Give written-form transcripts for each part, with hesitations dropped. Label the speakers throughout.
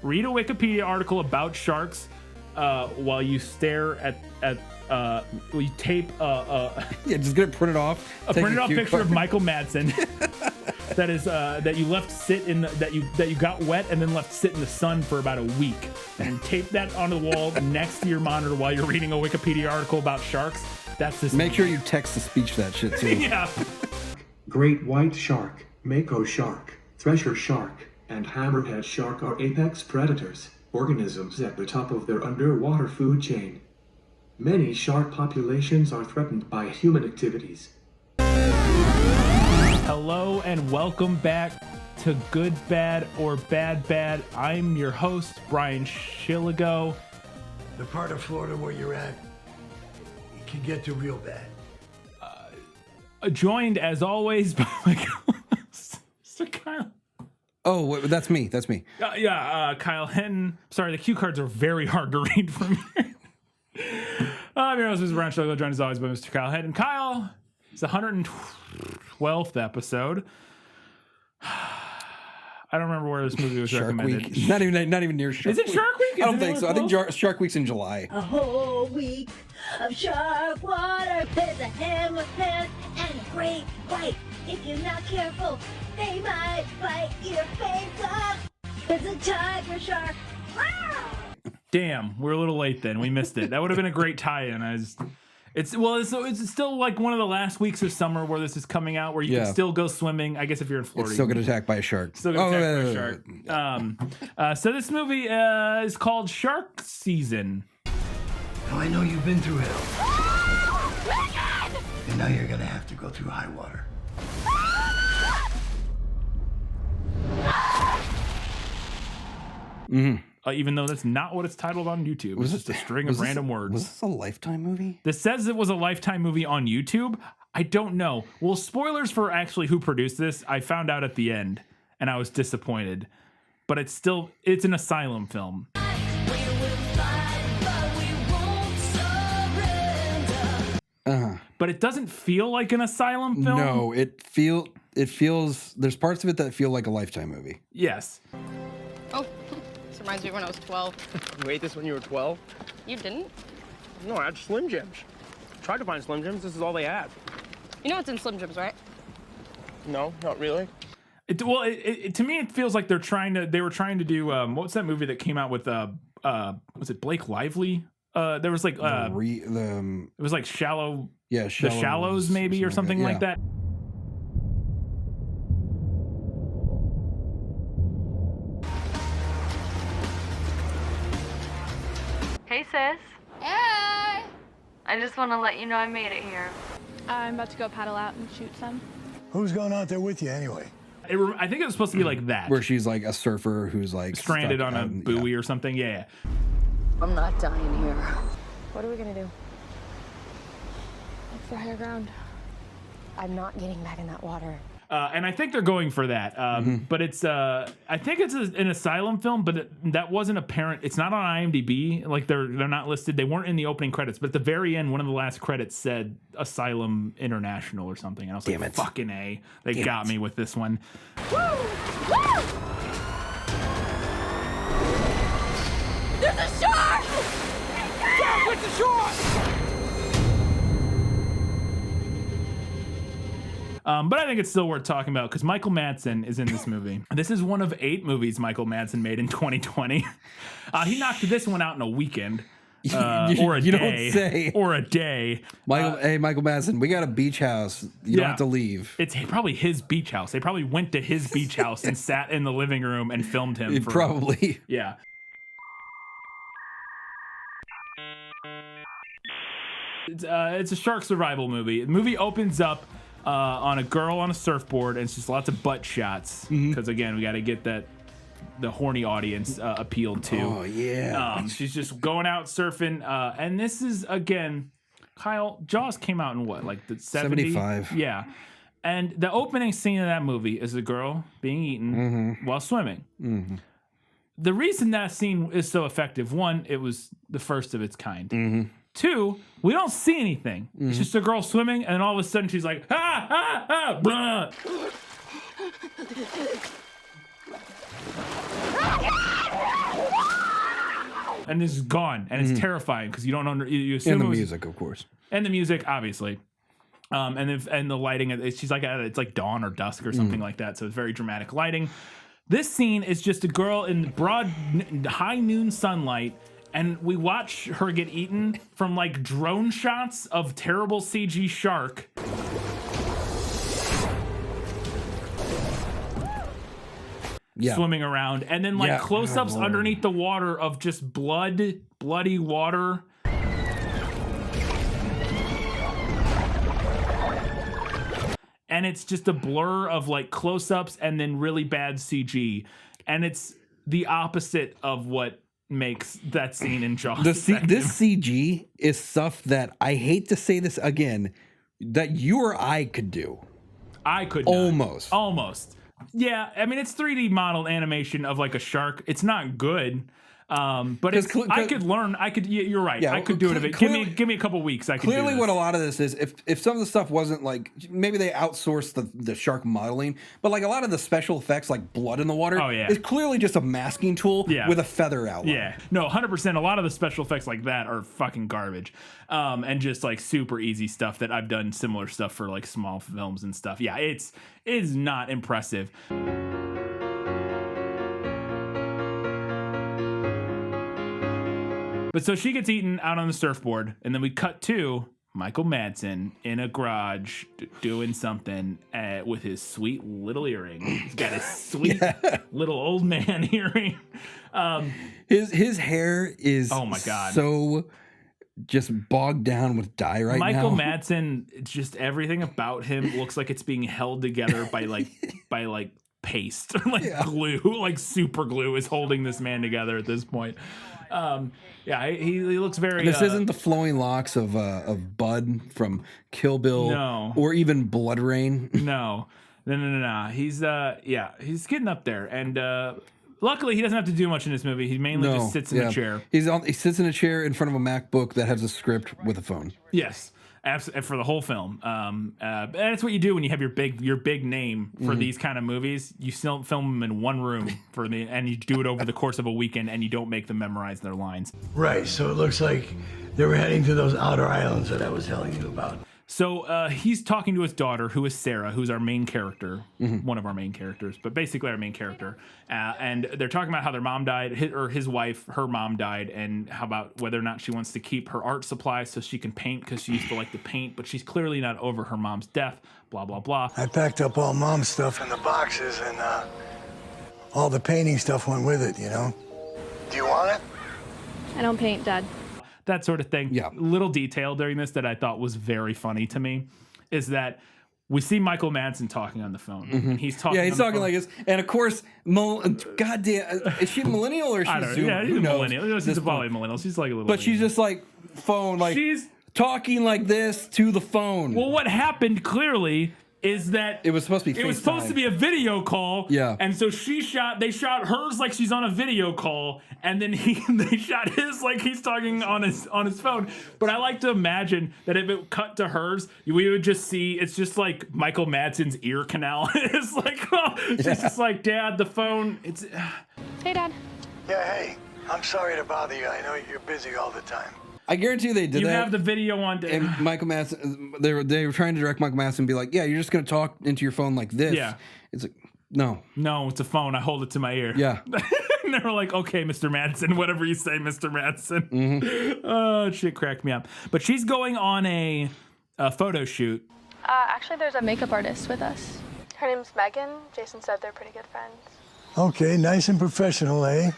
Speaker 1: read a Wikipedia article about sharks while you stare at you tape
Speaker 2: just get it printed off.
Speaker 1: A printed off picture of Michael Madsen that is that you left sit in that you got wet and then left sit in the sun for about a week, and tape that on the wall next to your monitor while you're reading a Wikipedia article about sharks. That's this.
Speaker 2: Make sure you text to speech that shit too.
Speaker 1: Yeah.
Speaker 3: Great white shark, mako shark, thresher shark, and hammerhead shark are apex predators, organisms at the top of their underwater food chain. Many shark populations are threatened by human activities.
Speaker 1: Hello and welcome back to Good Bad or Bad Bad. I'm your host, Brian Shilligo.
Speaker 4: The part of Florida where you're at, it can get to real bad.
Speaker 1: Joined as always by my co-host, Mr. Kyle.
Speaker 2: Oh, wait, that's me. That's me.
Speaker 1: Kyle Hinton. Sorry, the cue cards are very hard to read from here. I'm your host, Mr. Brian Shilligo, joined as always by Mr. Kyle Hinton. Kyle, it's the 112th episode. I don't remember where this movie was
Speaker 2: Shark
Speaker 1: recommended.
Speaker 2: Week. Not even near Shark Week.
Speaker 1: Is it Shark Week?
Speaker 2: I don't think so. I think Shark Week's in July.
Speaker 5: A whole week of shark water. There's a hammerhead and a great white. If you're not careful, they might bite your face off. There's a tiger shark. Wow!
Speaker 1: Damn, we're a little late then. We missed it. That would have been a great tie-in. It's still like one of the last weeks of summer where this is coming out, where you can still go swimming. I guess if you're in Florida,
Speaker 2: It's still get attacked by a shark.
Speaker 1: Still get attacked by a shark. So this movie is called Shark Season.
Speaker 4: Now I know you've been through hell. And now you're gonna have to go through high water.
Speaker 1: Even though that's not what it's titled on YouTube. It's just a string of random words.
Speaker 2: Was this a Lifetime movie?
Speaker 1: This says it was a Lifetime movie on YouTube. I don't know. Well, spoilers for actually who produced this, I found out at the end, and I was disappointed. But it's an Asylum film. But it doesn't feel like an Asylum film.
Speaker 2: No, it feels. There's parts of it that feel like a Lifetime movie.
Speaker 1: Yes.
Speaker 6: Oh, this reminds me when I was 12.
Speaker 7: You ate this when you were 12?
Speaker 6: You didn't?
Speaker 7: No, I had Slim Jims. Tried to find Slim Jims. This is all they had.
Speaker 6: You know what's in Slim Jims, right?
Speaker 7: No, not really.
Speaker 1: To me, it feels like they were trying to do what's that movie that came out with was it Blake Lively? There was like it was like Shallow.
Speaker 2: Yeah,
Speaker 1: The Shallows maybe or something like that.
Speaker 8: Hey, sis.
Speaker 6: Hey!
Speaker 8: I just want to let you know I made it here.
Speaker 9: I'm about to go paddle out and shoot some.
Speaker 4: Who's going out there with you anyway?
Speaker 1: I think it was supposed to be like that.
Speaker 2: Where she's like a surfer who's like
Speaker 1: stranded on a buoy or something. Yeah.
Speaker 5: I'm not dying here.
Speaker 6: What are we gonna do?
Speaker 9: Look for higher ground.
Speaker 6: I'm not getting back in that water.
Speaker 1: And I think they're going for that. But it's, I think it's an Asylum film, but that wasn't apparent. It's not on IMDb. Like they're not listed. They weren't in the opening credits, but at the very end, one of the last credits said Asylum International or something. And I was like, fucking A. They got me with this one.
Speaker 6: Woo! Woo! There's a shark!
Speaker 7: Shark! It's a shark!
Speaker 1: But I think it's still worth talking about because Michael Madsen is in this movie. This is one of 8 movies Michael Madsen made in 2020. He knocked this one out in a weekend. Or a day.
Speaker 2: Don't say.
Speaker 1: Or a day.
Speaker 2: Michael Madsen, we got a beach house. You don't have to leave.
Speaker 1: It's probably his beach house. They probably went to his beach house and sat in the living room and filmed him.
Speaker 2: Probably.
Speaker 1: Yeah. It's a shark survival movie. The movie opens up on a girl on a surfboard, and it's just lots of butt shots. Because again, we got to get the horny audience appealed to.
Speaker 2: Oh yeah.
Speaker 1: She's just going out surfing, and this is again, Kyle. Jaws came out in what, like the 70s?
Speaker 2: 75.
Speaker 1: Yeah. And the opening scene of that movie is a girl being eaten while swimming. The reason that scene is so effective, one, it was the first of its kind. 2, we don't see anything. It's just a girl swimming, and then all of a sudden she's like, ah, ah, ah, blah. and it's gone, and it's terrifying because you don't know. You assume
Speaker 2: And the
Speaker 1: it was,
Speaker 2: music, of course.
Speaker 1: and the music, obviously. And the lighting, she's like, it's like dawn or dusk or something like that. So it's very dramatic lighting. This scene is just a girl in broad, high noon sunlight, and we watch her get eaten from like drone shots of terrible CG shark. Swimming around, and then like close-ups underneath the water of just bloody water. And it's just a blur of like close-ups and then really bad CG. And it's the opposite of what makes that scene in Jaws.
Speaker 2: This CG is stuff that, I hate to say this again, that you or I could do.
Speaker 1: I could not.
Speaker 2: Almost.
Speaker 1: Yeah, I mean, it's 3D modeled animation of like a shark. It's not good. But it's, I could learn. You're right. Yeah, I could do it. Give me a couple weeks. I could
Speaker 2: clearly
Speaker 1: do this.
Speaker 2: What a lot of this is, if some of the stuff wasn't like, maybe they outsourced the shark modeling, but like a lot of the special effects, like blood in the water, is clearly just a masking tool with a feather outline.
Speaker 1: Yeah, no, 100%. A lot of the special effects like that are fucking garbage, and just like super easy stuff that I've done similar stuff for like small films and stuff. Yeah, it is not impressive. But so she gets eaten out on the surfboard, and then we cut to Michael Madsen in a garage doing something with his sweet little earring. He's got his sweet little old man earring.
Speaker 2: His hair is so just bogged down with dye now.
Speaker 1: Michael Madsen, it's just everything about him looks like it's being held together by paste, glue, like super glue is holding this man together at this point. He looks very.
Speaker 2: This isn't the flowing locks of Bud from Kill Bill, or even Blood Rain.
Speaker 1: No. He's getting up there, and luckily he doesn't have to do much in this movie. He mainly just sits in a chair.
Speaker 2: He sits in a chair in front of a MacBook that has a script with a phone.
Speaker 1: Yes. For the whole film, and that's what you do when you have your big name for these kind of movies. You still film them in one room and you do it over the course of a weekend, and you don't make them memorize their lines.
Speaker 4: Right. So it looks like they were heading to those outer islands that I was telling you about.
Speaker 1: So he's talking to his daughter, who is Sarah, who's our main character, one of our main characters, but basically our main character. And they're talking about how their mom died, his wife, her mom died, and how about whether or not she wants to keep her art supplies so she can paint, because she used to like to paint, but she's clearly not over her mom's death, blah, blah, blah.
Speaker 4: I packed up all mom's stuff in the boxes, and all the painting stuff went with it, you know? Do you want it?
Speaker 9: I don't paint, Dad.
Speaker 1: That sort of thing.
Speaker 2: Yeah.
Speaker 1: Little detail during this that I thought was very funny to me is that we see Michael Madsen talking on the phone. And he's talking.
Speaker 2: Yeah, he's talking like this. And of course, goddamn, is she millennial or is she
Speaker 1: I don't know.
Speaker 2: Zoom?
Speaker 1: Yeah, she's a millennial. She's probably a millennial. She's like a little.
Speaker 2: But she's just like phone, like she's talking like this to the phone.
Speaker 1: Well, what happened clearly is that
Speaker 2: it was supposed to be
Speaker 1: it was supposed to be a video call.
Speaker 2: Yeah.
Speaker 1: And so they shot hers like she's on a video call, and then they shot his like he's talking on his phone. But I like to imagine that if it cut to hers, we would just see it's just like Michael Madsen's ear canal. It's like she's just like, Dad, the phone. It's
Speaker 9: Hey, Dad.
Speaker 4: Yeah, hey. I'm sorry to bother you. I know you're busy all the time.
Speaker 2: I guarantee they did that.
Speaker 1: You have the video on.
Speaker 2: And Michael Madsen, they were trying to direct Michael Madsen and be like, yeah, you're just going to talk into your phone like this.
Speaker 1: Yeah.
Speaker 2: It's like, no.
Speaker 1: No, it's a phone. I hold it to my ear.
Speaker 2: Yeah.
Speaker 1: And they were like, okay, Mr. Madsen, whatever you say, Mr. Madsen. Oh, shit cracked me up. But she's going on a photo shoot.
Speaker 9: Actually, there's a makeup artist with us. Her name's Megan. Jason said they're pretty good friends.
Speaker 4: Okay, nice and professional, eh?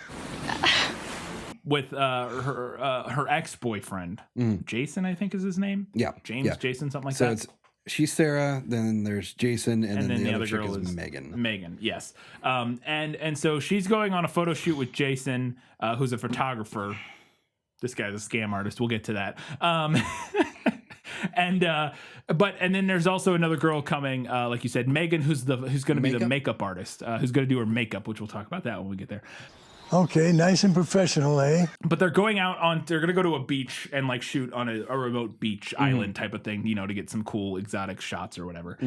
Speaker 1: With her ex-boyfriend, Jason, I think is his name.
Speaker 2: Yeah,
Speaker 1: James, Jason, something like
Speaker 2: that.
Speaker 1: So
Speaker 2: it's she's Sarah, then there's Jason, and then the other girl is Megan.
Speaker 1: Megan, yes. And so she's going on a photo shoot with Jason, who's a photographer. This guy's a scam artist. We'll get to that. And then there's also another girl coming, like you said, Megan, who's going to be the makeup artist, who's going to do her makeup, which we'll talk about that when we get there.
Speaker 4: Okay, nice and professional, eh?
Speaker 1: But they're going they're going to go to a beach and like shoot on a remote beach island type of thing, to get some cool exotic shots or whatever.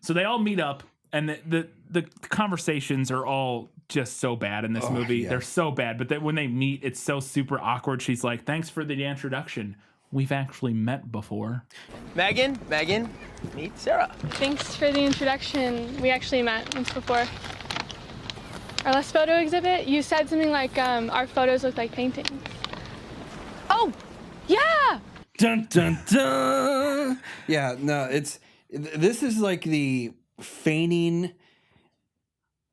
Speaker 1: So they all meet up, and the conversations are all just so bad in this movie.
Speaker 2: Yeah.
Speaker 1: They're so bad, but then when they meet, it's so super awkward. She's like, "Thanks for the introduction. We've actually met before."
Speaker 7: Megan, meet Sarah.
Speaker 9: Thanks for the introduction. We actually met once before. Our last photo exhibit, you said something like our photos look like paintings. Oh, yeah!
Speaker 2: Dun, dun, dun. Yeah, no, this is like the feigning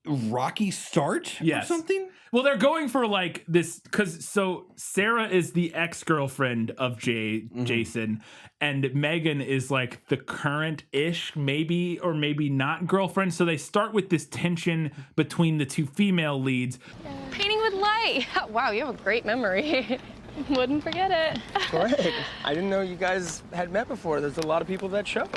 Speaker 2: rocky start or something.
Speaker 1: Well, they're going for like this because Sarah is the ex-girlfriend of Jason, and Megan is like the current-ish, maybe or maybe not girlfriend. So they start with this tension between the two female leads.
Speaker 6: Painting with light. Wow, you have a great memory.
Speaker 9: Wouldn't forget it.
Speaker 7: Great. I didn't know you guys had met before. There's a lot of people that show.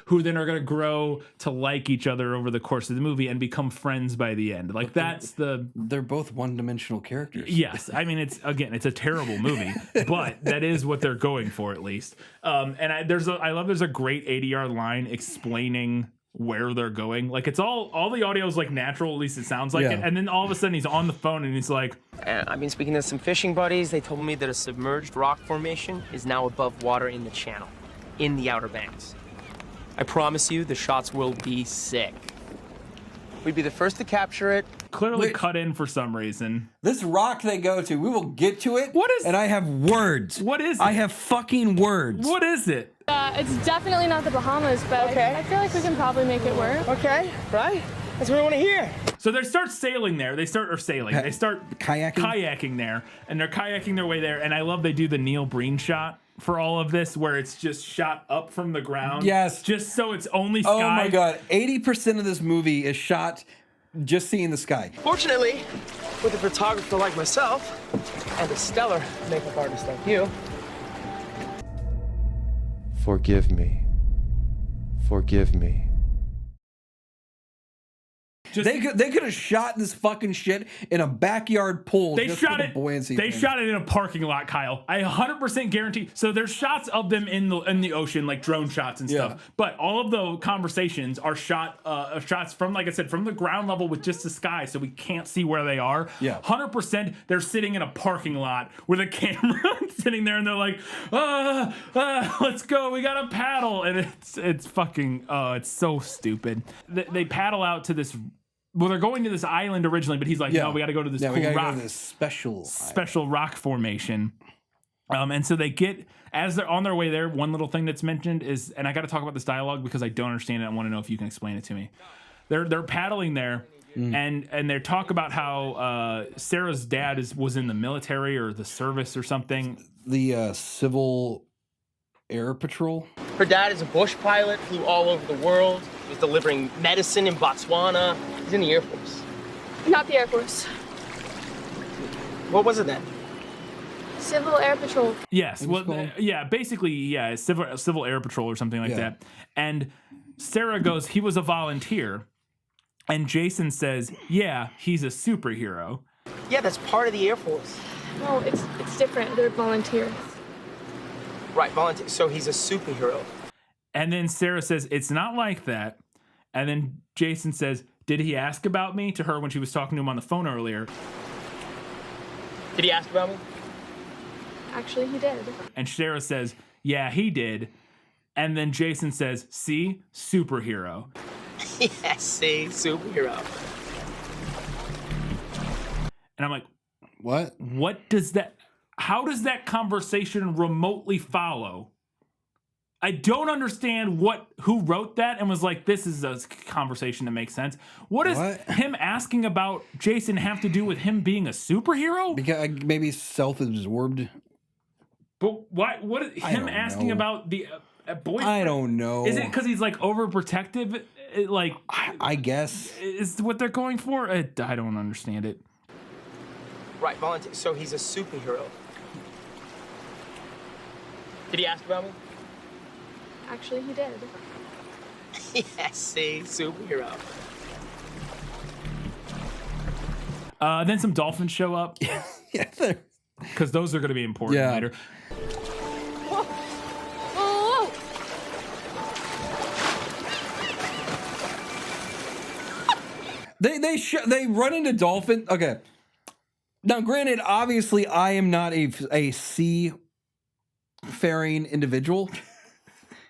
Speaker 1: Who then are going to grow to like each other over the course of the movie and become friends by the end. Like
Speaker 2: they're both one-dimensional characters.
Speaker 1: Yes, I mean it's a terrible movie, but that is what they're going for at least. And I love there's a great ADR line explaining where they're going. Like it's all the audio is like natural, at least it sounds like it. And then all of a sudden he's on the phone and he's like,
Speaker 7: I've been speaking to some fishing buddies. They told me that a submerged rock formation is now above water in the channel, in the Outer Banks. I promise you, the shots will be sick. We'd be the first to capture it.
Speaker 1: Clearly cut in for some reason.
Speaker 2: This rock they go to, we will get to it.
Speaker 1: What is?
Speaker 2: And I have words.
Speaker 1: What is it?
Speaker 2: I have fucking words.
Speaker 1: What is it?
Speaker 9: It's definitely not the Bahamas, but I feel like we can probably make it work.
Speaker 7: Okay, right? That's what I want to hear.
Speaker 1: So they start sailing there. They start
Speaker 2: kayaking?
Speaker 1: Kayaking there, and they're kayaking their way there. And I love they do the Neil Breen shot for all of this, where it's just shot up from the ground.
Speaker 2: Yes.
Speaker 1: Just so it's only sky.
Speaker 2: Oh my God. 80% of this movie is shot just seeing the sky.
Speaker 7: Fortunately, with a photographer like myself and a stellar makeup artist like you.
Speaker 10: Forgive me. Forgive me.
Speaker 2: They could have shot this fucking shit in a backyard pool.
Speaker 1: They shot it in a parking lot, Kyle. I 100% guarantee. So there's shots of them in the ocean, like drone shots and stuff. But all of the conversations are shots from, like I said, from the ground level with just the sky, so we can't see where they are. Yeah, 100%. They're sitting in a parking lot with a camera sitting there, and they're like, let's go. We got to paddle, and it's fucking. It's so stupid. They paddle out to this. Well, they're going to this island originally, but he's like, no, we got to go to this cool rock,
Speaker 2: go to this
Speaker 1: special rock formation. And so they get, as they're on their way there, one little thing that's mentioned is, and I got to talk about this dialogue because I don't understand it. I want to know if you can explain it to me. They're paddling there, and they talk about how Sarah's dad was in the military or the service or something.
Speaker 2: The Civil Air Patrol.
Speaker 7: Her dad is a bush pilot, flew all over the world. He was delivering medicine in Botswana. He's in the Air Force.
Speaker 9: Not the Air Force.
Speaker 7: What was it then?
Speaker 9: Civil Air Patrol.
Speaker 1: Yes. Well, basically, Civil Air Patrol or something like that. And Sarah goes, he was a volunteer. And Jason says, yeah, he's a superhero.
Speaker 7: Yeah, that's part of the Air Force.
Speaker 9: No, it's different. They're volunteers.
Speaker 7: Right, volunteer. So he's a superhero.
Speaker 1: And then Sarah says, it's not like that. And then Jason says, did he ask about me to her when she was talking to him on the phone earlier?
Speaker 7: Did he ask about me?
Speaker 9: Actually, he did.
Speaker 1: And Sarah says, yeah, he did. And then Jason says, see, superhero.
Speaker 7: Yes, see, superhero.
Speaker 1: And I'm like,
Speaker 2: what?
Speaker 1: How does that conversation remotely follow? I don't understand who wrote that and was like, this is a conversation that makes sense. What does him asking about Jason have to do with him being a superhero?
Speaker 2: Because maybe self-absorbed.
Speaker 1: But why? What is him asking about the boyfriend?
Speaker 2: I don't know.
Speaker 1: Is it because he's like overprotective? Like,
Speaker 2: I guess
Speaker 1: is what they're going for. I don't understand it.
Speaker 7: Right, volunteer. So he's a superhero. Did he ask about me?
Speaker 9: Actually, he did.
Speaker 7: Yes, see, superhero.
Speaker 1: Then some dolphins show up.
Speaker 2: Yeah,
Speaker 1: because those are going to be important later.
Speaker 2: They run into dolphin. Okay. Now, granted, obviously, I am not a seafaring individual.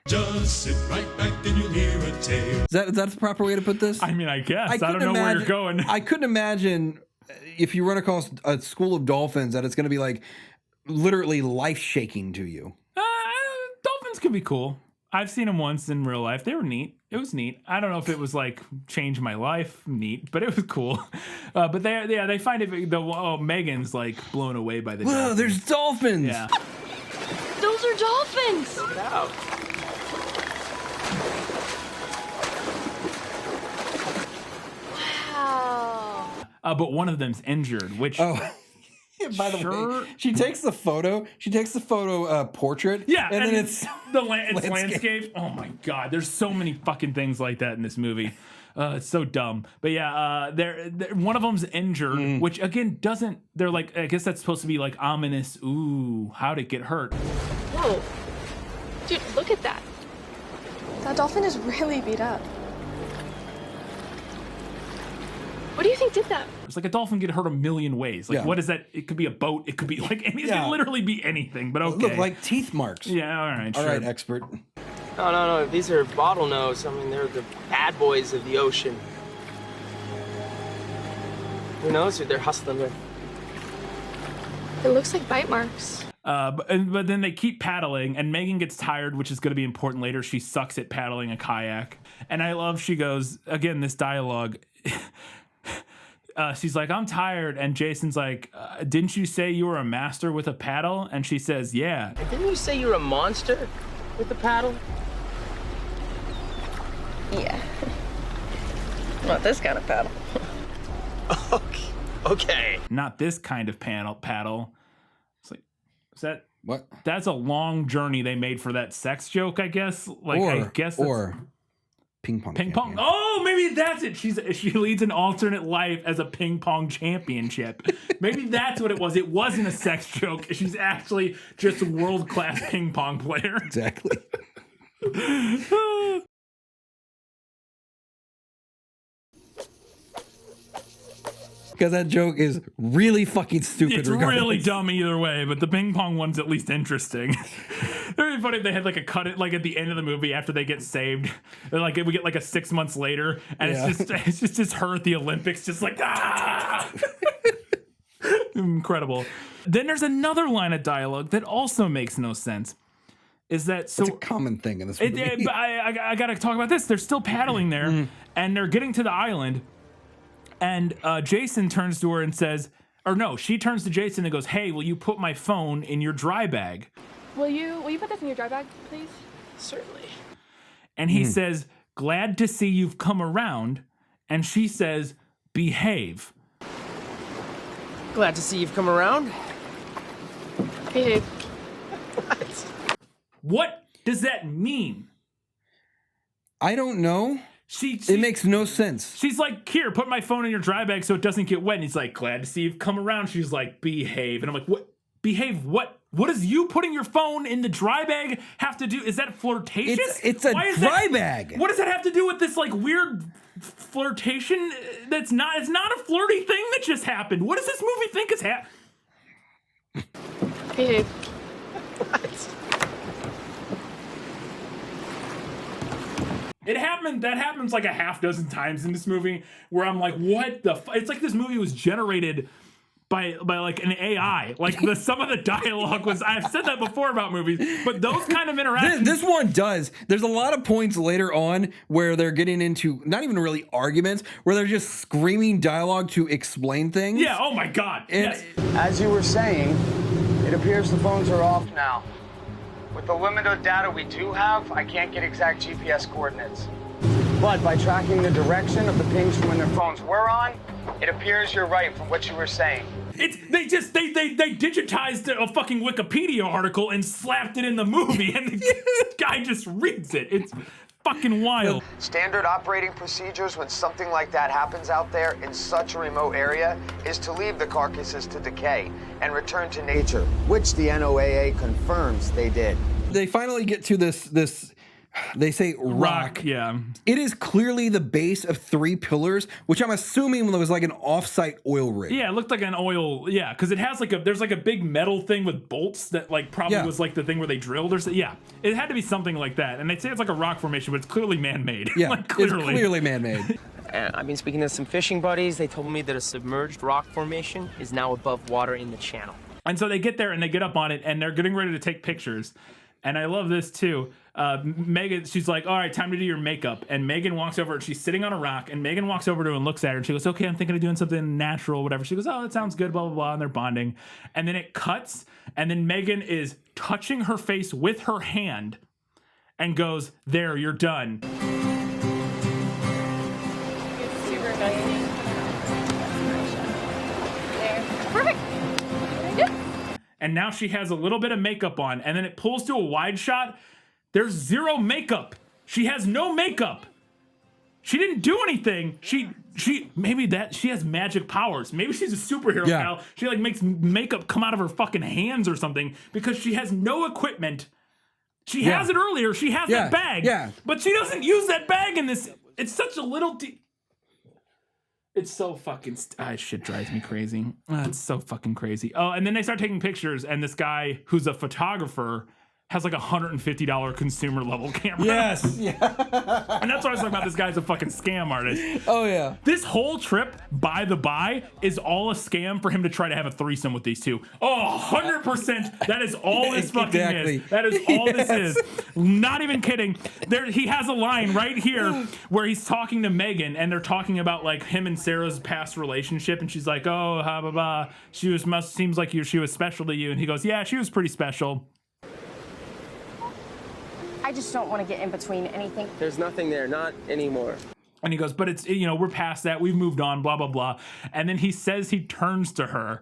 Speaker 11: Just sit right back and you'll hear a tale.
Speaker 2: Is that the proper way to put this?
Speaker 1: I mean, I guess. I don't know where you're going.
Speaker 2: I couldn't imagine if you run across a school of dolphins that it's going to be like literally life-shaking to you.
Speaker 1: Dolphins can be cool. I've seen them once in real life. They were neat. It was neat. I don't know if it was like change my life neat, but it was cool. But they find it. Megan's like blown away by the dolphins.
Speaker 2: There's dolphins.
Speaker 1: Yeah.
Speaker 6: Those are dolphins.
Speaker 7: Check it out.
Speaker 6: Wow.
Speaker 1: But one of them's injured, which.
Speaker 2: By the way, she takes the photo. She takes the photo portrait.
Speaker 1: Yeah,
Speaker 2: and then it's
Speaker 1: landscape. Oh my god, there's so many fucking things like that in this movie. It's so dumb. But yeah, one of them's injured, which again doesn't. They're like, I guess that's supposed to be like ominous. Ooh, how'd it get hurt?
Speaker 9: Whoa, dude, look at that. That dolphin is really beat up. What do you think did that?
Speaker 1: It's like a dolphin get hurt a million ways. Like, what is that? It could be a boat. It could be like anything. It could literally be anything. But okay.
Speaker 2: Look like teeth marks.
Speaker 1: Yeah. All right.
Speaker 2: All right, expert.
Speaker 7: No. These are bottlenose. I mean, they're the bad boys of the ocean. Who knows who they're hustling with?
Speaker 9: It looks like bite marks.
Speaker 1: But then they keep paddling, and Megan gets tired, which is going to be important later. She sucks at paddling a kayak. And I love, she goes, again, this dialogue. She's like, I'm tired. And Jason's like, didn't you say you were a master with a paddle? And she says, yeah.
Speaker 7: And didn't you say you're a monster with a paddle?
Speaker 6: Yeah. Not this kind of paddle.
Speaker 7: Okay.
Speaker 1: Not this kind of paddle. It's like, is that
Speaker 2: what? That's
Speaker 1: a long journey they made for that sex joke, I guess. Like, I guess
Speaker 2: or ping pong.
Speaker 1: Oh, maybe that's it. She leads an alternate life as a ping pong championship. Maybe that's what it was. It wasn't a sex joke. She's actually just a world-class ping pong player.
Speaker 2: Exactly. Because that joke is really fucking stupid.
Speaker 1: It's really dumb either way, but the ping pong one's at least interesting. It would be funny if they had like a cut it like at the end of the movie after they get saved. And like we get like a 6 months later, and it's just her at the Olympics, just like incredible. Then there's another line of dialogue that also makes no sense. Is that so?
Speaker 2: It's a common thing in this movie.
Speaker 1: But I got to talk about this. They're still paddling there, and they're getting to the island. And Jason turns to her and says, or no, she turns to Jason and goes, hey, will you put my phone in your dry bag?
Speaker 9: Will you put this in your dry bag, please?
Speaker 7: Certainly.
Speaker 1: And he says, glad to see you've come around. And she says, behave.
Speaker 7: Glad to see you've come around.
Speaker 9: Behave.
Speaker 1: What does that mean?
Speaker 2: I don't know. It makes no sense.
Speaker 1: She's like, here, put my phone in your dry bag so it doesn't get wet. And he's like, glad to see you've come around. She's like, behave. And I'm like, what? Behave what? What does you putting your phone in the dry bag have to do? Is that flirtatious?
Speaker 2: It's a dry bag.
Speaker 1: What does that have to do with this like weird flirtation? It's not a flirty thing that just happened. What does this movie think is happening?
Speaker 9: Behave.
Speaker 7: What?
Speaker 1: That happens like a half dozen times in this movie where I'm like, what the it's like this movie was generated by like an AI. Like some of the dialogue was, I've said that before about movies, but those kind of interactions.
Speaker 2: This one does. There's a lot of points later on where they're getting into not even really arguments, where they're just screaming dialogue to explain things.
Speaker 1: Yeah, oh my God.
Speaker 12: Yes. As you were saying, it appears the phones are off now. With the limited data we do have, I can't get exact GPS coordinates. But by tracking the direction of the pings from when their phones were on, it appears you're right from what you were saying.
Speaker 1: They digitized a fucking Wikipedia article and slapped it in the movie, and the guy just reads it. It's fucking wild.
Speaker 12: Standard operating procedures when something like that happens out there in such a remote area is to leave the carcasses to decay and return to nature, which the NOAA confirms they did.
Speaker 2: They finally get to this They say rock.
Speaker 1: Yeah.
Speaker 2: It is clearly the base of 3 pillars, which I'm assuming was like an off-site oil rig.
Speaker 1: Yeah, it looked like an oil. Yeah, because it has there's like a big metal thing with bolts that like probably was like the thing where they drilled or something. Yeah, it had to be something like that. And they say it's like a rock formation, but it's clearly man-made.
Speaker 2: Yeah,
Speaker 1: like, clearly.
Speaker 2: It's clearly man-made.
Speaker 7: I've been speaking to some fishing buddies. They told me that a submerged rock formation is now above water in the channel.
Speaker 1: And so they get there and they get up on it and they're getting ready to take pictures. And I love this too. Megan, she's like, all right, time to do your makeup. And Megan walks over and she's sitting on a rock. And Megan walks over to her and looks at her and she goes, okay, I'm thinking of doing something natural, whatever. She goes, oh, that sounds good, blah, blah, blah. And they're bonding. And then it cuts. And then Megan is touching her face with her hand and goes, there, you're done.
Speaker 6: It's super amazing. There. Perfect. Yep.
Speaker 1: And now she has a little bit of makeup on. And then it pulls to a wide shot. There's zero makeup. She has no makeup. She didn't do anything. She has magic powers. Maybe she's a superhero, Kyle. She like makes makeup come out of her fucking hands or something because she has no equipment. She has it earlier. She has that bag.
Speaker 2: Yeah.
Speaker 1: But she doesn't use that bag in this. It's such a little... It's so fucking... shit drives me crazy. It's so fucking crazy. Oh, and then they start taking pictures, and this guy who's a photographer has like a $150 consumer level camera.
Speaker 2: Yes.
Speaker 1: Yeah. And that's what I was talking about. This guy's a fucking scam artist.
Speaker 2: Oh, yeah.
Speaker 1: This whole trip, by the by, is all a scam for him to try to have a threesome with these two. Oh, 100%. That is all this fucking is. That is all this is. Not even kidding. He has a line right here where he's talking to Megan, and they're talking about like him and Sarah's past relationship, and she's like, oh, blah, blah, blah. Seems like she was special to you. And he goes, yeah, she was pretty special.
Speaker 6: I just don't want to get in between anything.
Speaker 7: There's nothing there, not anymore.
Speaker 1: And he goes, but it's, we're past that. We've moved on, blah, blah, blah. And then he says he turns to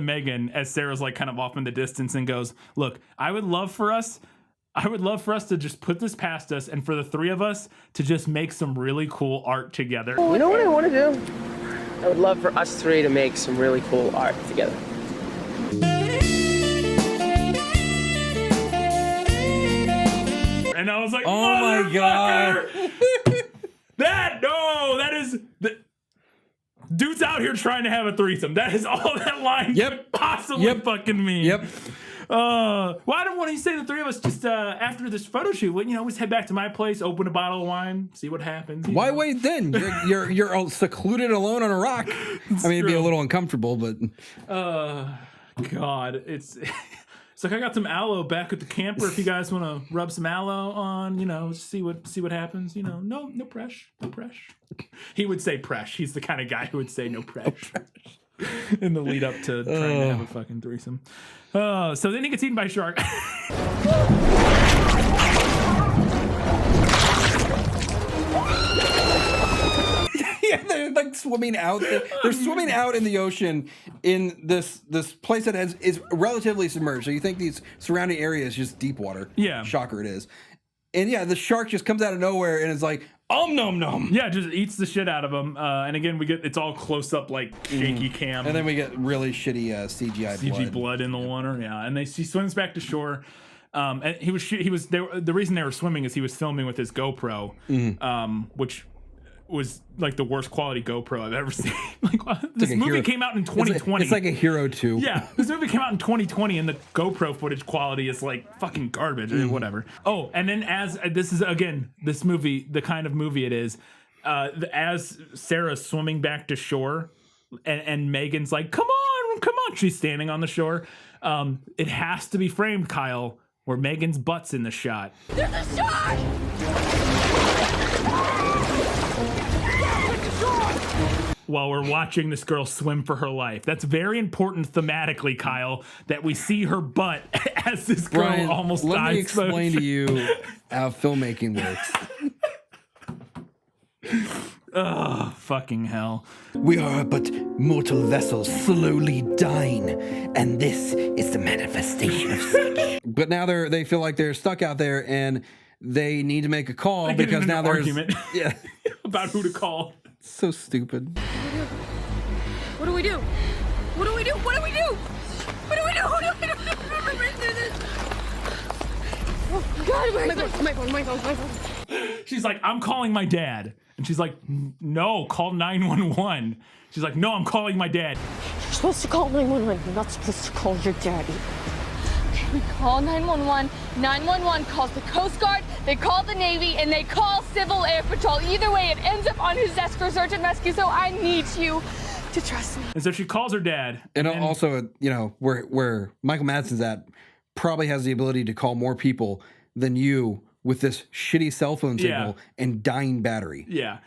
Speaker 1: Megan, as Sarah's like kind of off in the distance and goes, look, I would love for us to just put this past us and for the 3 of us to just make some really cool art together.
Speaker 7: You know what I want to do? I would love for us 3 to make some really cool art together.
Speaker 1: And I was like,
Speaker 2: oh my God.
Speaker 1: that is dude's out here trying to have a threesome. That is all that line could possibly fucking mean.
Speaker 2: Yep.
Speaker 1: Well, I don't want to say the 3 of us just after this photo shoot, we just head back to my place, open a bottle of wine, see what happens.
Speaker 2: Why wait then? You're all secluded alone on a rock. I mean, it'd be a little uncomfortable, but
Speaker 1: God, it's like I got some aloe back at the camper. If you guys want to rub some aloe on, see what happens. No press. He would say press. He's the kind of guy who would say no press. In the lead up to trying to have a fucking threesome. So then he gets eaten by a shark.
Speaker 2: Yeah, they're like swimming out. They're swimming out in the ocean in this place that is relatively submerged. So you think these surrounding areas just deep water.
Speaker 1: Yeah.
Speaker 2: Shocker it is. And yeah, the shark just comes out of nowhere and is like, nom nom.
Speaker 1: Yeah, just eats the shit out of him. And again, it's all close up like shaky cam.
Speaker 2: And then we get really shitty CGI
Speaker 1: blood in the water. Yeah, and he swims back to shore. And the reason they were swimming is he was filming with his GoPro, which was like the worst quality GoPro I've ever seen. This movie came out in 2020.
Speaker 2: It's like a Hero 2.
Speaker 1: Yeah, this movie came out in 2020 and the GoPro footage quality is like fucking garbage or whatever. Oh, and then this movie, the kind of movie it is, as Sarah's swimming back to shore and Megan's like, come on, she's standing on the shore. It has to be framed, Kyle, where Megan's butt's in the shot.
Speaker 5: There's a shark!
Speaker 1: While we're watching this girl swim for her life. That's very important thematically, Kyle, that we see her butt as this girl
Speaker 2: Brian,
Speaker 1: almost dies.
Speaker 2: Let me explain to you how filmmaking works.
Speaker 1: Oh, fucking hell.
Speaker 2: We are but mortal vessels slowly dying, and this is the manifestation of such. But now they feel like they're stuck out there, and they need to make a call because now there's
Speaker 1: argument about who to call.
Speaker 2: So stupid.
Speaker 6: What do we do? What do we do? What do we do? What do we do? What do we do?
Speaker 9: Oh God, my phone.
Speaker 1: She's like, I'm calling my dad. And she's like, no, call 911. She's like, no, I'm calling my dad.
Speaker 6: You're supposed to call 911. You're not supposed to call your daddy.
Speaker 9: Okay, we call 911. 911 calls the Coast Guard, they call the Navy, and they call Civil Air Patrol. Either way, it ends up on his desk for search and rescue, so I need you to trust me.
Speaker 1: And so she calls her dad.
Speaker 2: And also, you know, where Michael Madsen's at probably has the ability to call more people than you with this shitty cell phone signal and dying battery.
Speaker 1: Yeah.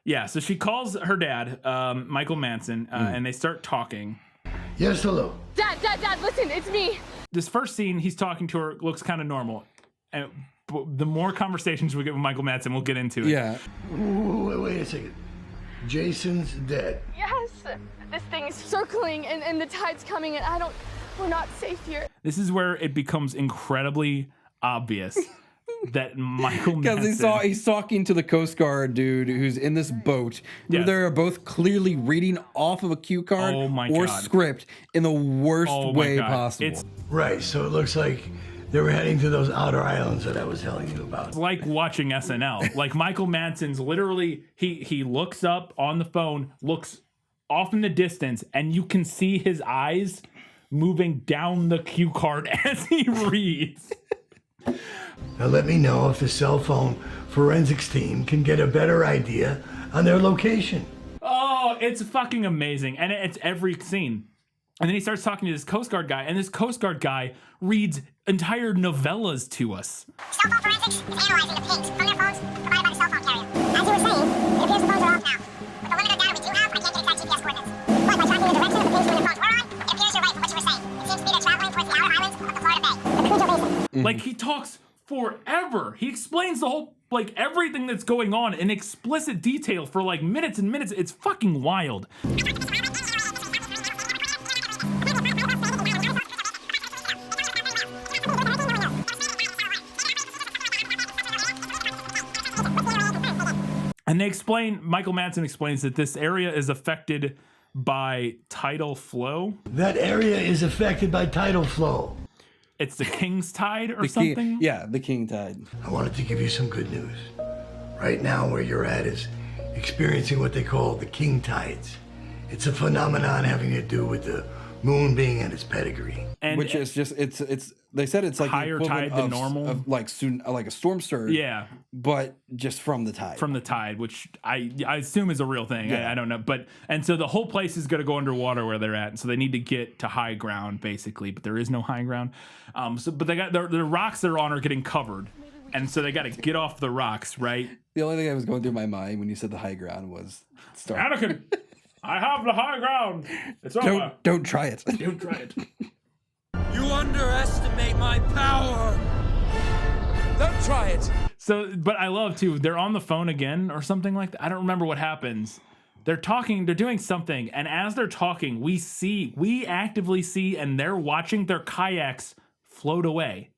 Speaker 1: Yeah, so she calls her dad, Michael Madsen, and they start talking.
Speaker 4: Yes, hello.
Speaker 9: Dad, listen, it's me.
Speaker 1: This first scene, he's talking to her, looks kind of normal. And the more conversations we get with Michael Madsen, we'll get into it.
Speaker 2: Yeah.
Speaker 4: Wait a second. Jason's dead.
Speaker 9: Yes, this thing is circling and the tide's coming and we're not safe here.
Speaker 1: This is where it becomes incredibly obvious that Michael Madsen...
Speaker 2: Because he's talking to the Coast Guard dude who's in this boat. Yes. They're both clearly reading off of a cue card or script in the worst way possible.
Speaker 4: Right, so it looks like they were heading to those outer islands that I was telling you about.
Speaker 1: It's like watching SNL. Like Michael Madsen's literally, he looks up on the phone, looks off in the distance, and you can see his eyes moving down the cue card as he reads.
Speaker 4: Now let me know if the cell phone forensics team can get a better idea on their location.
Speaker 1: Oh, it's fucking amazing. And it's every scene. And then he starts talking to this Coast Guard guy, and this Coast Guard guy reads entire novellas to us.
Speaker 5: Cell phone forensics is analyzing the pings from their phones provided by the cell phone carrier. As you were saying, it appears the phones are off now. With the limited data we do have, I can't get exact GPS coordinates. But by tracking the direction of the pings from their phones were on, it appears you're right from what you were saying. It seems to be they're traveling towards the outer islands of the Florida Bay, the Cujo Basin.
Speaker 1: Like, he talks forever. He explains the whole, like, everything that's going on in explicit detail for, like, minutes and minutes. It's fucking wild. And they explain, Michael Madsen explains that this area is affected by tidal flow.
Speaker 4: That area is affected by tidal flow.
Speaker 1: It's the King's Tide or something?
Speaker 2: Yeah, the King Tide.
Speaker 4: I wanted to give you some good news. Right now where you're at is experiencing what they call the King Tides. It's a phenomenon having to do with the moon being in its pedigree.
Speaker 2: And which is just, it's they said it's like
Speaker 1: higher tide than normal.
Speaker 2: Of like a storm surge.
Speaker 1: Yeah.
Speaker 2: But just from the tide.
Speaker 1: From the tide, which I assume is a real thing.
Speaker 2: Yeah.
Speaker 1: I don't know. And so the whole place is going to go underwater where they're at. So they need to get to high ground, basically. But there is no high ground. But they got the rocks they're on are getting covered. And so they got to get off the rocks, right?
Speaker 2: The only thing that was going through my mind when you said the high ground was
Speaker 1: Anakin, I have the high ground. It's over.
Speaker 2: Don't try it.
Speaker 1: Don't try it.
Speaker 13: You underestimate my power. Don't try it.
Speaker 1: So, but I love too, they're on the phone again or something like that. I don't remember what happens. They're talking, they're doing something. And as they're talking, we actively see, and they're watching their kayaks float away.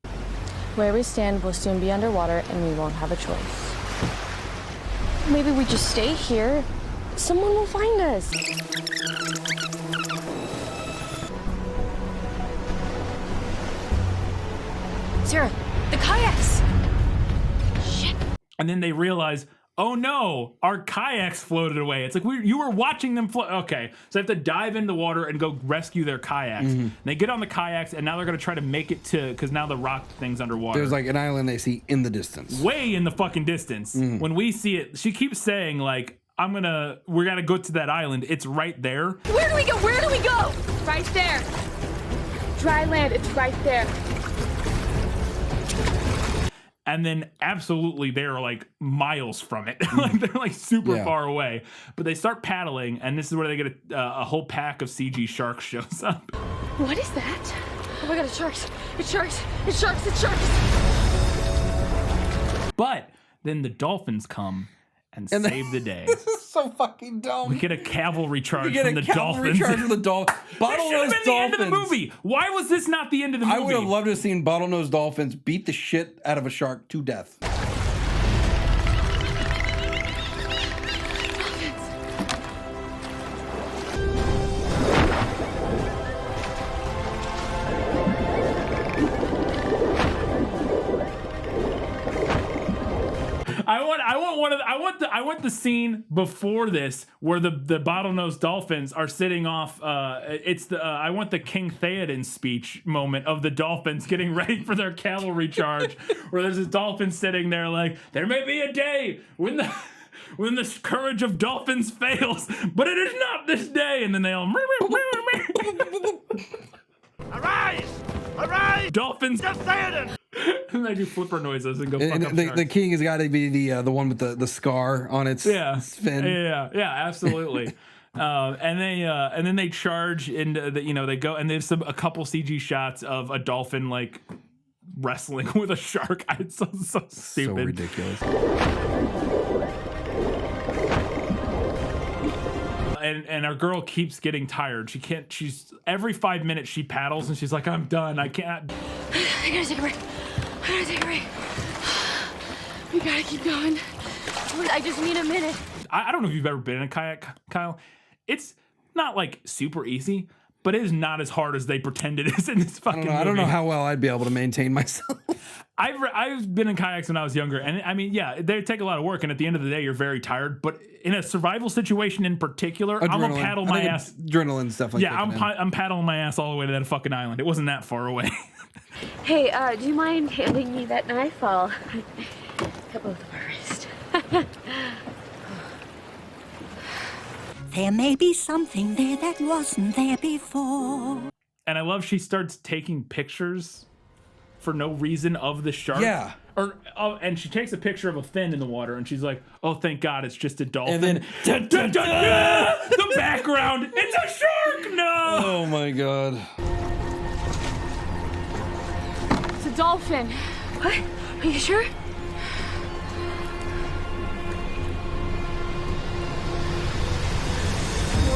Speaker 6: Where we stand will soon be underwater and we won't have a choice. Maybe we just stay here. Someone will find us. Sarah, the kayaks! Shit.
Speaker 1: And then they realize, oh no, our kayaks floated away. It's like, you were watching them float. Okay, so they have to dive in the water and go rescue their kayaks. Mm-hmm. They get on the kayaks, and now they're going to try to make it to, because now the rock thing's underwater.
Speaker 2: There's like an island they see in the distance.
Speaker 1: Way in the fucking distance. Mm-hmm. When we see it, she keeps saying, like, we're going to go to that island. It's right there.
Speaker 9: Where do we go? Where do we go? Right there. Dry land, it's right there.
Speaker 1: And then absolutely they're like miles from it. Like they're like super far away. But they start paddling, and this is where they get a whole pack of CG sharks shows up.
Speaker 9: What is that? Oh my god, it's sharks. It's sharks. It's sharks. It's sharks.
Speaker 1: But then the dolphins come and save the day.
Speaker 2: This is so fucking dumb.
Speaker 1: We get a cavalry charge from the dolphins.
Speaker 2: Charge from the dolphins.
Speaker 1: Bottlenose dolphins. The end of the movie. Why was this not the end of the movie?
Speaker 2: I would have loved to have seen bottlenose dolphins beat the shit out of a shark to death.
Speaker 1: I want the scene before this where the bottlenose dolphins are sitting off. I want the King Theoden speech moment of the dolphins getting ready for their cavalry charge, where there's a dolphin sitting there like, there may be a day when the courage of dolphins fails, but it is not this day. And then they all
Speaker 13: Arise! Arise!
Speaker 1: Dolphins.
Speaker 13: Just Theoden!
Speaker 1: And they do flipper noises and go fuck up
Speaker 2: the king has got to be the one with the scar on its fin.
Speaker 1: Yeah, absolutely. And then they charge into they go, and there's a couple CG shots of a dolphin like wrestling with a shark. It's so stupid.
Speaker 2: So ridiculous.
Speaker 1: And our girl keeps getting tired. She's every 5 minutes she paddles and she's like, I'm done. I can't.
Speaker 9: I gotta take a break. We gotta keep going. I just need a minute.
Speaker 1: I don't know if you've ever been in a kayak, Kyle. It's not like super easy, but it is not as hard as they pretend it is in this fucking movie.
Speaker 2: I don't know how well I'd be able to maintain myself.
Speaker 1: I've been in kayaks when I was younger, and I mean, yeah, they take a lot of work, and at the end of the day, you're very tired. But in a survival situation in particular, I'm gonna paddle my ass.
Speaker 2: Adrenaline stuff like that.
Speaker 1: Yeah, I'm paddling my ass all the way to that fucking island. It wasn't that far away.
Speaker 6: Hey, do you mind handing me that knife? I'll cut both of our wrists.
Speaker 14: There may be something there that wasn't there before.
Speaker 1: And I love she starts taking pictures for no reason of the shark.
Speaker 2: Yeah.
Speaker 1: And she takes a picture of a fin in the water, and she's like, "Oh, thank God, it's just a dolphin."
Speaker 2: And then
Speaker 1: the background, it's a shark. No.
Speaker 2: Oh my God.
Speaker 9: It's a dolphin.
Speaker 6: What? Are you sure?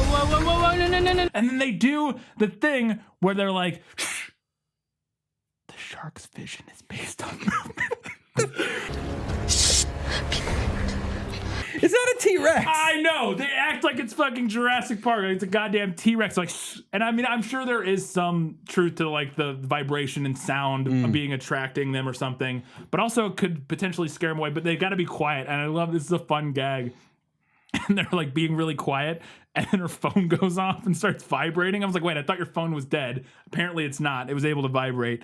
Speaker 9: Whoa, no.
Speaker 1: And then they do the thing where they're like, the shark's vision is based on movement.
Speaker 2: It's not a T-Rex.
Speaker 1: I know. They act like it's fucking Jurassic Park. It's a goddamn T-Rex. Like, and I mean, I'm sure there is some truth to like the vibration and sound being attracting them or something, but also it could potentially scare them away. But they got to be quiet. And I love this is a fun gag. And they're like being really quiet, and then her phone goes off and starts vibrating. I was like, wait, I thought your phone was dead. Apparently it's not. It was able to vibrate.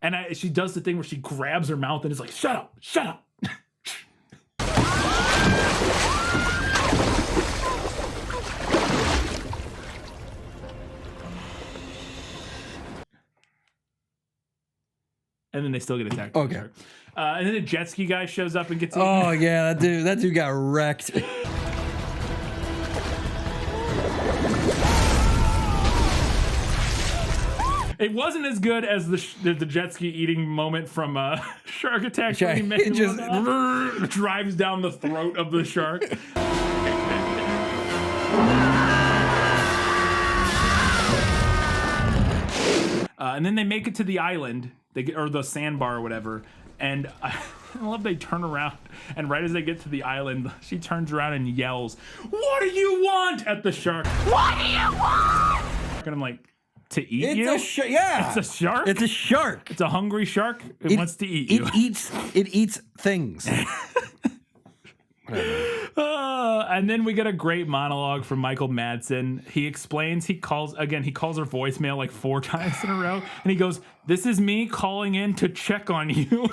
Speaker 1: And she does the thing where she grabs her mouth and is like, shut up, shut up. And then they still get attacked.
Speaker 2: Okay.
Speaker 1: And then the jet ski guy shows up and gets
Speaker 2: eaten. Oh yeah, that dude got wrecked.
Speaker 1: It wasn't as good as the jet ski eating moment from Shark Attack.
Speaker 2: Yeah, it just
Speaker 1: drives down the throat of the shark. And then they make it to the island, or the sandbar or whatever. And I love they turn around, and right as they get to the island, she turns around and yells, "What do you want?" at the shark.
Speaker 14: What do you want?
Speaker 1: And I'm like, to eat you?
Speaker 2: It's a shark. Yeah.
Speaker 1: It's a shark?
Speaker 2: It's a shark.
Speaker 1: It's a hungry shark. It wants to eat you.
Speaker 2: It eats things.
Speaker 1: And then we get a great monologue from Michael Madsen. He explains, he calls her voicemail like 4 times in a row. And he goes, "This is me calling in to check on you."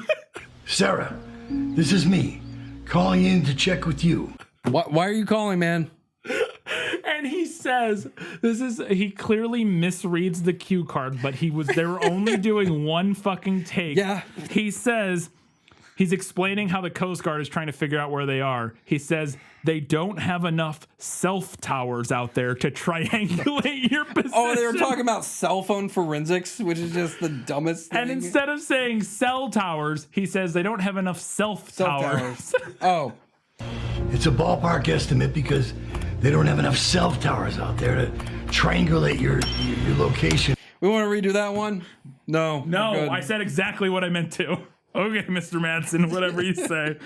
Speaker 4: Sarah, this is me calling in to check with you.
Speaker 2: Why are you calling, man?
Speaker 1: And he says, he clearly misreads the cue card, but they were only doing one fucking take.
Speaker 2: Yeah.
Speaker 1: He says, he's explaining how the Coast Guard is trying to figure out where they are. He says, they don't have enough self towers out there to triangulate your position.
Speaker 2: Oh, they were talking about cell phone forensics, which is just the dumbest thing.
Speaker 1: And instead of saying cell towers, he says they don't have enough self towers.
Speaker 2: Oh.
Speaker 4: It's a ballpark estimate because they don't have enough self towers out there to triangulate your location.
Speaker 2: We want to redo that one? No.
Speaker 1: No, I said exactly what I meant to. Okay, Mr. Madsen, whatever you say.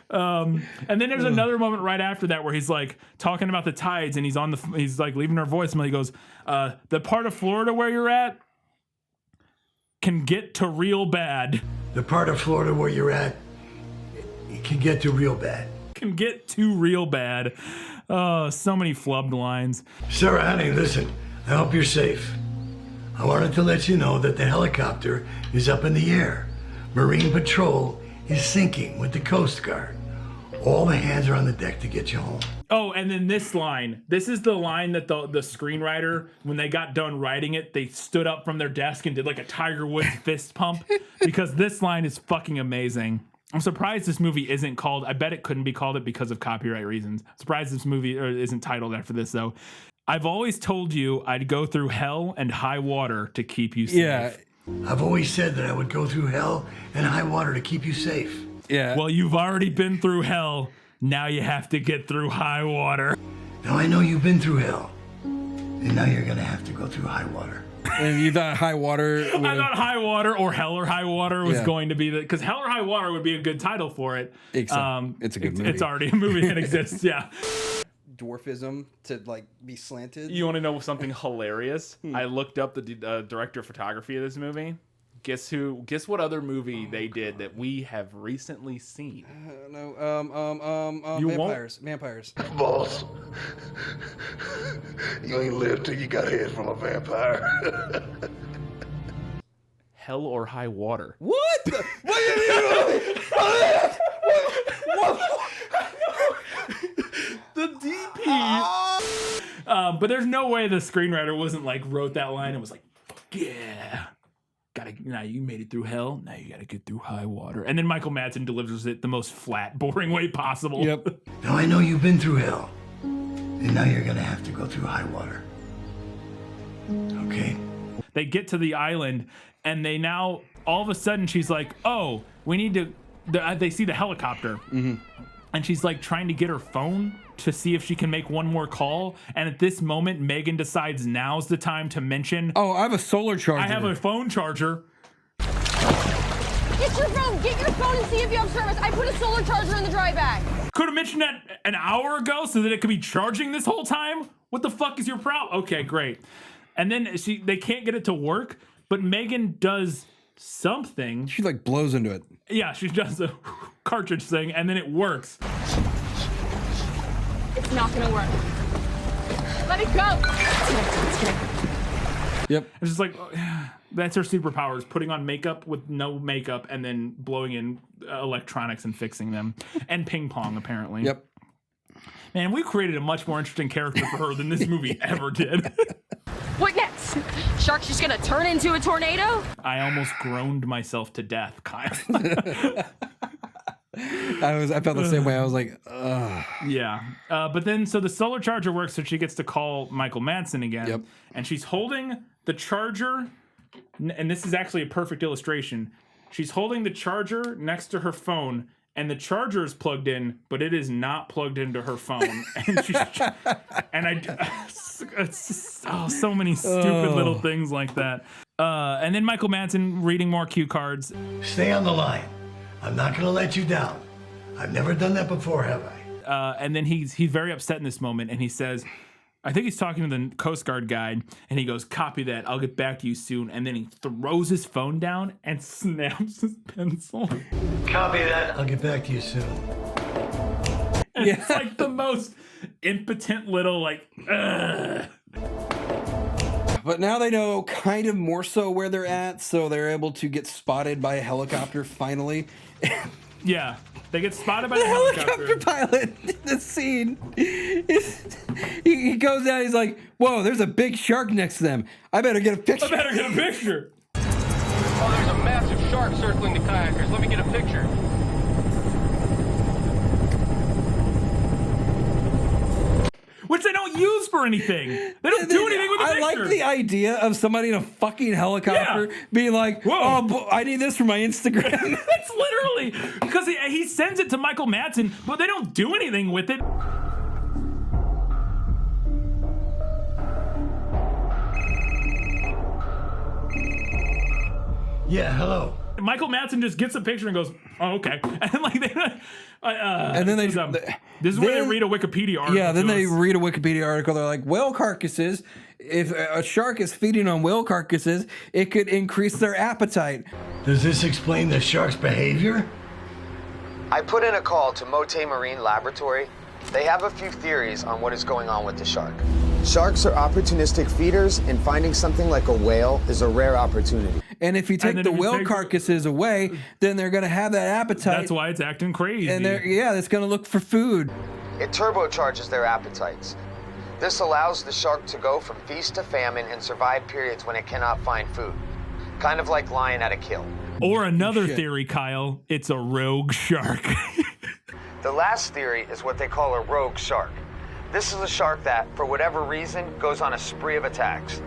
Speaker 1: And then there's another moment right after that where he's like talking about the tides, and he's like leaving her voicemail. He goes, the part of Florida where you're at can get to real bad.
Speaker 4: The part of Florida where you're at, it can get to real bad.
Speaker 1: Can get to real bad. So many flubbed lines.
Speaker 4: Sarah, honey, listen, I hope you're safe. I wanted to let you know that the helicopter is up in the air. Marine Patrol is sinking with the Coast Guard. All the hands are on the deck to get you home.
Speaker 1: Oh, and then this line. This is the line that the screenwriter, when they got done writing it, they stood up from their desk and did like a Tiger Woods fist pump, because this line is fucking amazing. I'm surprised this movie isn't called, I bet it couldn't be called it because of copyright reasons. I'm surprised this movie isn't titled after this, though. I've always told you I'd go through hell and high water to keep you safe.
Speaker 2: Yeah.
Speaker 4: I've always said that I would go through hell and high water to keep you safe.
Speaker 2: Yeah.
Speaker 1: Well, you've already been through hell. Now you have to get through high water.
Speaker 4: Now I know you've been through hell, and now you're gonna have to go through high water.
Speaker 2: And you thought high water?
Speaker 1: I thought high water or hell or high water was going to be because hell or high water would be a good title for it.
Speaker 2: Except it's a good movie.
Speaker 1: It's already a movie that exists. Yeah.
Speaker 2: Dwarfism to like be slanted.
Speaker 1: You want to know something hilarious? I looked up the director of photography of this movie. Guess what other movie they did that we have recently seen?
Speaker 2: Vampires.
Speaker 15: Boss, you ain't lived till you got head from a vampire.
Speaker 1: Hell or High Water.
Speaker 2: What?
Speaker 1: The DP. But there's no way the screenwriter wasn't like wrote that line and was like, yeah. Now you made it through hell. Now you gotta get through high water. And then Michael Madsen delivers it the most flat, boring way possible.
Speaker 2: Yep.
Speaker 4: Now I know you've been through hell, and now you're gonna have to go through high water. Okay?
Speaker 1: They get to the island, and they now, all of a sudden, she's like, oh, we need to, they see the helicopter.
Speaker 2: Mm-hmm.
Speaker 1: And she's like trying to get her phone to see if she can make one more call. And at this moment, Megan decides now's the time to mention,
Speaker 2: oh, I have a solar charger.
Speaker 1: I have a phone charger.
Speaker 9: Get your phone! Get your phone and see if you have service. I put a solar charger in the dry bag.
Speaker 1: Could have mentioned that an hour ago so that it could be charging this whole time? What the fuck is your problem? Okay, great. And then they can't get it to work, but Megan does something.
Speaker 2: She like blows into it.
Speaker 1: Yeah, she does a cartridge thing, and then it works.
Speaker 9: It's not gonna work. Let it go.
Speaker 2: Yep.
Speaker 1: It's just like, that's her superpowers, putting on makeup with no makeup and then blowing in electronics and fixing them. And ping pong, apparently.
Speaker 2: Yep.
Speaker 1: Man, we created a much more interesting character for her than this movie ever did.
Speaker 9: What next? Shark's just gonna turn into a tornado?
Speaker 1: I almost groaned myself to death, Kyle.
Speaker 2: I felt the same way. I was like, ugh.
Speaker 1: Yeah. But then, so the solar charger works, so she gets to call Michael Madsen again.
Speaker 2: Yep.
Speaker 1: And she's holding the charger, and this is actually a perfect illustration. She's holding the charger next to her phone, and the charger is plugged in, but it is not plugged into her phone. And she's, it's just, so many stupid little things like that. And then Michael Madsen reading more cue cards.
Speaker 4: Stay on the line. I'm not going to let you down. I've never done that before, have I?
Speaker 1: And then he's very upset in this moment, and he says, I think he's talking to the Coast Guard guy, and he goes, copy that, I'll get back to you soon. And then he throws his phone down and snaps his pencil.
Speaker 4: Copy that, I'll get back to you soon.
Speaker 1: And it's like the most impotent little, like, ugh.
Speaker 2: But now they know kind of more so where they're at, so they're able to get spotted by a helicopter finally.
Speaker 1: Yeah, they get spotted by the helicopter
Speaker 2: pilot in the scene. He goes down, he's like, whoa, there's a big shark next to them. I better get a picture.
Speaker 1: Oh, there's
Speaker 7: a massive shark circling the kayakers. Let me get a picture.
Speaker 1: Which they don't use for anything. They don't do anything with the picture.
Speaker 2: I like the idea of somebody in a fucking helicopter being like, oh, I need this for my Instagram.
Speaker 1: It's literally, because he sends it to Michael Madsen, but they don't do anything with it.
Speaker 4: Yeah, hello.
Speaker 1: Michael Madsen just gets a picture and goes, "Oh, okay," and like
Speaker 2: and then
Speaker 1: this is where they read a Wikipedia article.
Speaker 2: Yeah, then they read a Wikipedia article. They're like, whale carcasses. If a shark is feeding on whale carcasses, it could increase their appetite.
Speaker 4: Does this explain the shark's behavior?
Speaker 12: I put in a call to Mote Marine Laboratory. They have a few theories on what is going on with the shark. Sharks are opportunistic feeders, and finding something like a whale is a rare opportunity.
Speaker 2: And if you take the whale carcasses away, then they're going to have that appetite.
Speaker 1: That's why it's acting crazy.
Speaker 2: And it's going to look for food.
Speaker 12: It turbocharges their appetites. This allows the shark to go from feast to famine and survive periods when it cannot find food. Kind of like lying at a kill.
Speaker 1: Or another theory, Kyle, it's a rogue shark.
Speaker 12: The last theory is what they call a rogue shark. This is a shark that, for whatever reason, goes on a spree of attacks.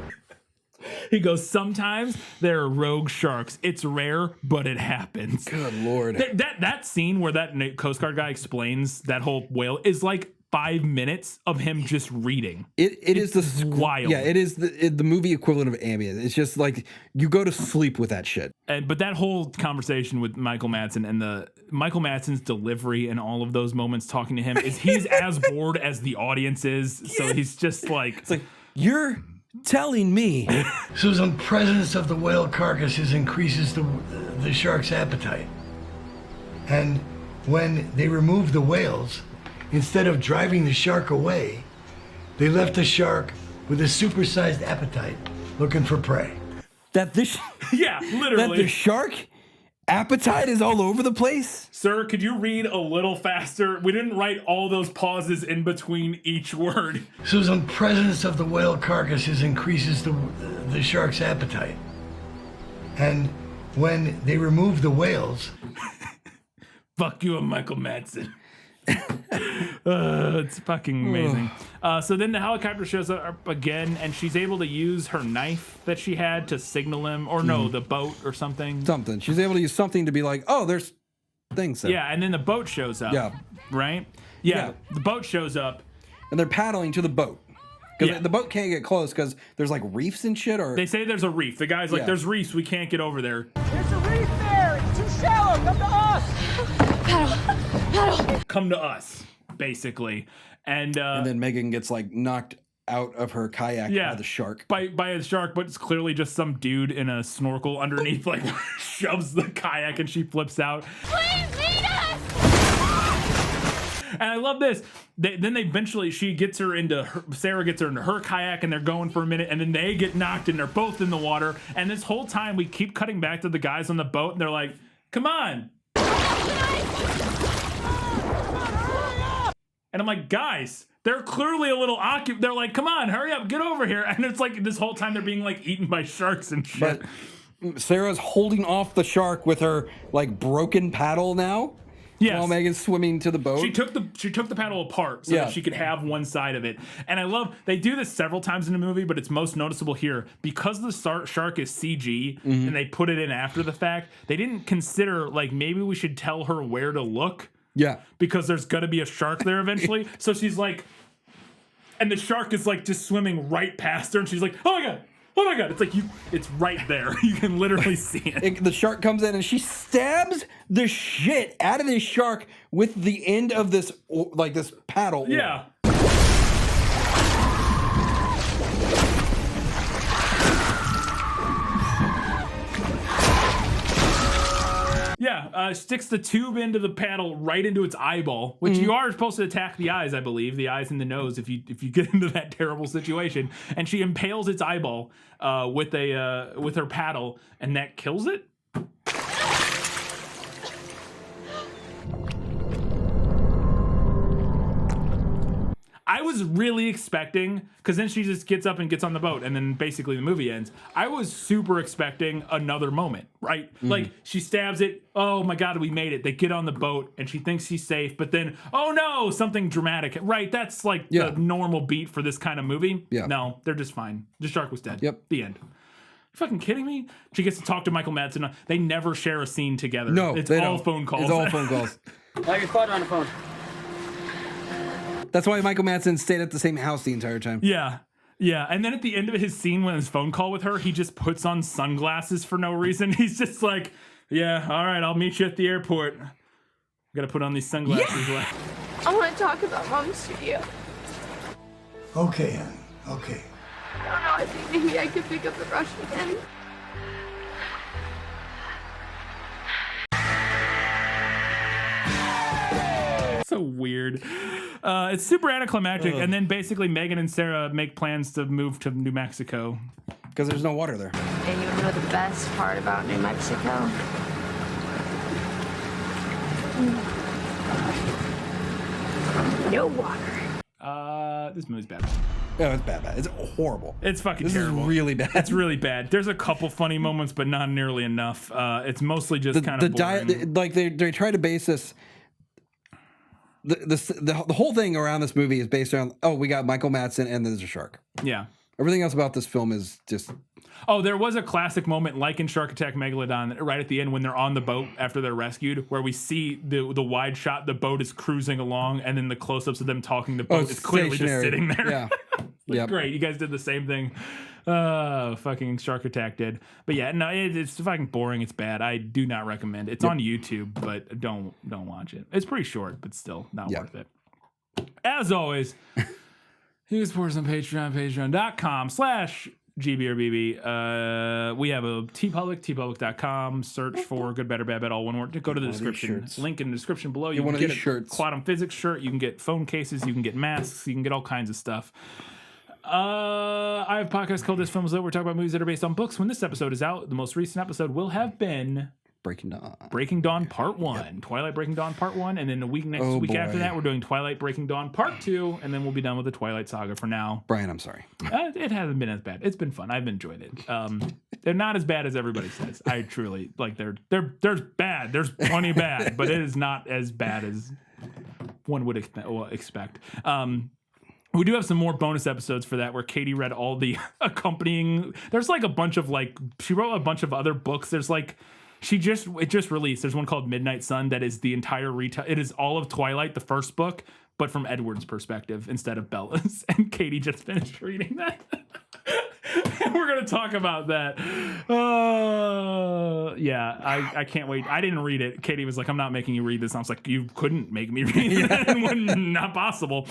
Speaker 1: He goes, sometimes there are rogue sharks. It's rare, but it happens.
Speaker 2: Good Lord.
Speaker 1: That scene where that Coast Guard guy explains that whole whale is like 5 minutes of him just reading.
Speaker 2: It's
Speaker 1: wild.
Speaker 2: Yeah, it is the movie equivalent of ambient. It's just like you go to sleep with that shit.
Speaker 1: But that whole conversation with Michael Madsen and Michael Madsen's delivery and all of those moments talking to him is he's as bored as the audience is. So he's just like,
Speaker 2: it's like, you're telling me.
Speaker 4: So some presence of the whale carcasses increases the shark's appetite. And when they remove the whales, instead of driving the shark away, they left the shark with a supersized appetite looking for prey.
Speaker 1: Yeah, literally.
Speaker 2: That the shark appetite is all over the place?
Speaker 1: Sir, could you read a little faster? We didn't write all those pauses in between each word.
Speaker 4: So some presence of the whale carcasses increases the shark's appetite. And when they remove the whales...
Speaker 1: Fuck you, Michael Madsen. It's fucking amazing. So then the helicopter shows up again, and she's able to use her knife that she had to signal him, or no, the boat or something.
Speaker 2: She's able to use something to be like, oh, there's things there.
Speaker 1: Yeah, and then the boat shows up.
Speaker 2: Yeah.
Speaker 1: Right? Yeah, the boat shows up.
Speaker 2: And they're paddling to the boat. Because the boat can't get close because there's like reefs and shit, or...
Speaker 1: They say there's a reef. The guy's like, there's reefs, we can't get over there.
Speaker 13: There's a reef there! It's too shallow! Come to us!
Speaker 9: Paddle!
Speaker 1: Come to us, basically. And
Speaker 2: then Megan gets like knocked out of her kayak by the shark.
Speaker 1: By a shark, but it's clearly just some dude in a snorkel underneath, like shoves the kayak and she flips out.
Speaker 9: Please lead us!
Speaker 1: And I love this. Then eventually Sarah gets her into her kayak, and they're going for a minute, and then they get knocked and they're both in the water. And this whole time we keep cutting back to the guys on the boat, and they're like, come on. And I'm like, guys, they're clearly a little occupied. They're like, come on, hurry up, get over here. And it's like this whole time they're being like eaten by sharks and shit.
Speaker 2: But Sarah's holding off the shark with her like broken paddle now.
Speaker 1: Yes.
Speaker 2: While Megan's swimming to the boat.
Speaker 1: She took the paddle apart so that she could have one side of it. And I love, they do this several times in the movie, but it's most noticeable here. Because the shark is CG and they put it in after the fact, they didn't consider, like, maybe we should tell her where to look.
Speaker 2: Yeah.
Speaker 1: Because there's going to be a shark there eventually. So she's like, and the shark is like just swimming right past her. And she's like, oh my God. Oh my God, it's like it's right there. You can literally see it.
Speaker 2: The shark comes in and she stabs the shit out of this shark with the end of this, like this paddle.
Speaker 1: Yeah. Yeah, sticks the tube into the paddle right into its eyeball, which you are supposed to attack the eyes, I believe, the eyes and the nose if you get into that terrible situation. And she impales its eyeball with her paddle, and that kills it. I was really expecting, because then she just gets up and gets on the boat, and then basically the movie ends. I was super expecting another moment, right? Like, she stabs it. Oh my God, we made it. They get on the boat, and she thinks she's safe, but then, oh no, something dramatic. Right, that's like the normal beat for this kind of movie.
Speaker 2: Yeah.
Speaker 1: No, they're just fine. The shark was dead.
Speaker 2: Yep.
Speaker 1: The end. You fucking kidding me? She gets to talk to Michael Madsen. They never share a scene together.
Speaker 2: No,
Speaker 1: it's
Speaker 2: they
Speaker 1: all
Speaker 2: don't.
Speaker 1: phone calls.
Speaker 2: It's all phone calls.
Speaker 16: Why are your father on the phone?
Speaker 2: That's why Michael Madsen stayed at the same house the entire time.
Speaker 1: Yeah. Yeah. And then at the end of his scene when his phone call with her, he just puts on sunglasses for no reason. He's just like, Yeah, all right, I'll meet you at the airport. Gotta put on these sunglasses. Yeah.
Speaker 9: I want to talk about Mom's studio.
Speaker 4: Okay, honey. Okay.
Speaker 9: I don't know. I think maybe I could pick up the brush again.
Speaker 1: So weird. It's super anticlimactic, and then basically Megan and Sarah make plans to move to New Mexico.
Speaker 2: Because there's no water there.
Speaker 8: And you know the best part about New Mexico? No water.
Speaker 1: This movie's bad.
Speaker 2: Oh, it's bad. It's horrible.
Speaker 1: It's fucking
Speaker 2: this
Speaker 1: terrible.
Speaker 2: Is really bad.
Speaker 1: It's really bad. There's a couple funny moments, but not nearly enough. It's mostly just kind of boring.
Speaker 2: Like they try to base this. The whole thing around this movie is based around, we got Michael Madsen and there's a shark.
Speaker 1: Yeah.
Speaker 2: Everything else about this film is just...
Speaker 1: Oh, there was a classic moment like in Shark Attack Megalodon right at the end when they're on the boat after they're rescued, where we see the wide shot, the boat is cruising along, and then the close-ups of them talking, the boat is clearly just sitting there.
Speaker 2: Yeah.
Speaker 1: Yep. Great, you guys did the same thing. Fucking Shark Attack did. But yeah, no, it's fucking boring. It's bad. I do not recommend it. It's on YouTube, but don't watch it. It's pretty short, but still not worth it. As always, you can support us on Patreon, patreon.com/GBorBB. We have a TeePublic, teepublic.com. Search for Good, Better, Bad, all one word. Go to the description. Link in the description below. You can get a Quantum Physics shirt. You can get phone cases. You can get masks. You can get all kinds of stuff. I have a podcast called This Film Is Lit. We're talking about movies that are based on books. When this episode is out, the most recent episode will have been
Speaker 2: Breaking Dawn.
Speaker 1: Breaking Dawn Part 1. Yep. Twilight Breaking Dawn Part 1. And then a week after that, we're doing Twilight Breaking Dawn Part 2. And then we'll be done with the Twilight Saga for now.
Speaker 2: Brian, I'm sorry.
Speaker 1: It hasn't been as bad. It's been fun. I've enjoyed it. They're not as bad as everybody says. I truly, like, there's bad. There's plenty of bad. But it is not as bad as one would expect. We do have some more bonus episodes for that where Katie read all the accompanying. There's like a bunch of she wrote a bunch of other books. There's like, it just released. There's one called Midnight Sun that is the entire it is all of Twilight, the first book, but from Edward's perspective instead of Bella's. And Katie just finished reading that. And we're going to talk about that. Yeah, I can't wait. I didn't read it. Katie was like, I'm not making you read this. And I was like, you couldn't make me read it. Not possible.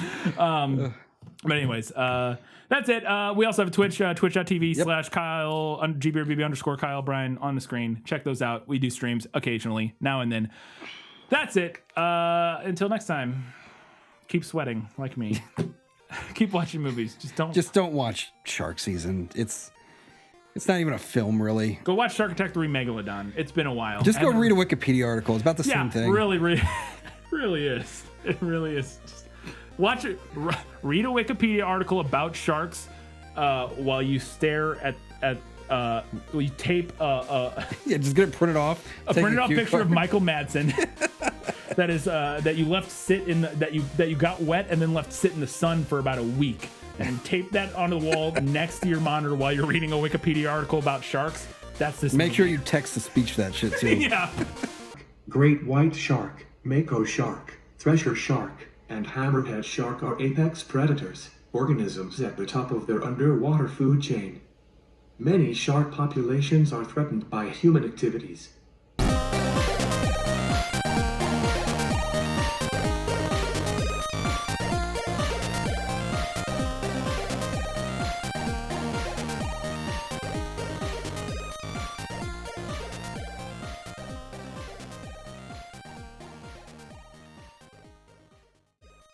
Speaker 1: But anyways, that's it. We also have a Twitch, twitch.tv/Kyle, GBorBB _Kyle Brian on the screen. Check those out. We do streams occasionally, now and then. That's it. Until next time, keep sweating like me. Keep watching movies. Just don't watch Shark Season. It's not even a film, really. Go watch Shark Attack 3 Megalodon. It's been a while. Just go read a Wikipedia article. It's about the same thing. Really is. It really is. Just watch it. Read a Wikipedia article about sharks while you stare at you tape just get it printed off. A printed off picture of Michael Madsen. That is that you left sit in that you got wet and then left sit in the sun for about a week, and tape that onto the wall next to your monitor while you're reading a Wikipedia article about sharks. That's this. Make sure you text to speech that shit too. Yeah.
Speaker 3: Great white shark, mako shark, thresher shark, and hammerhead shark are apex predators, organisms at the top of their underwater food chain. Many shark populations are threatened by human activities,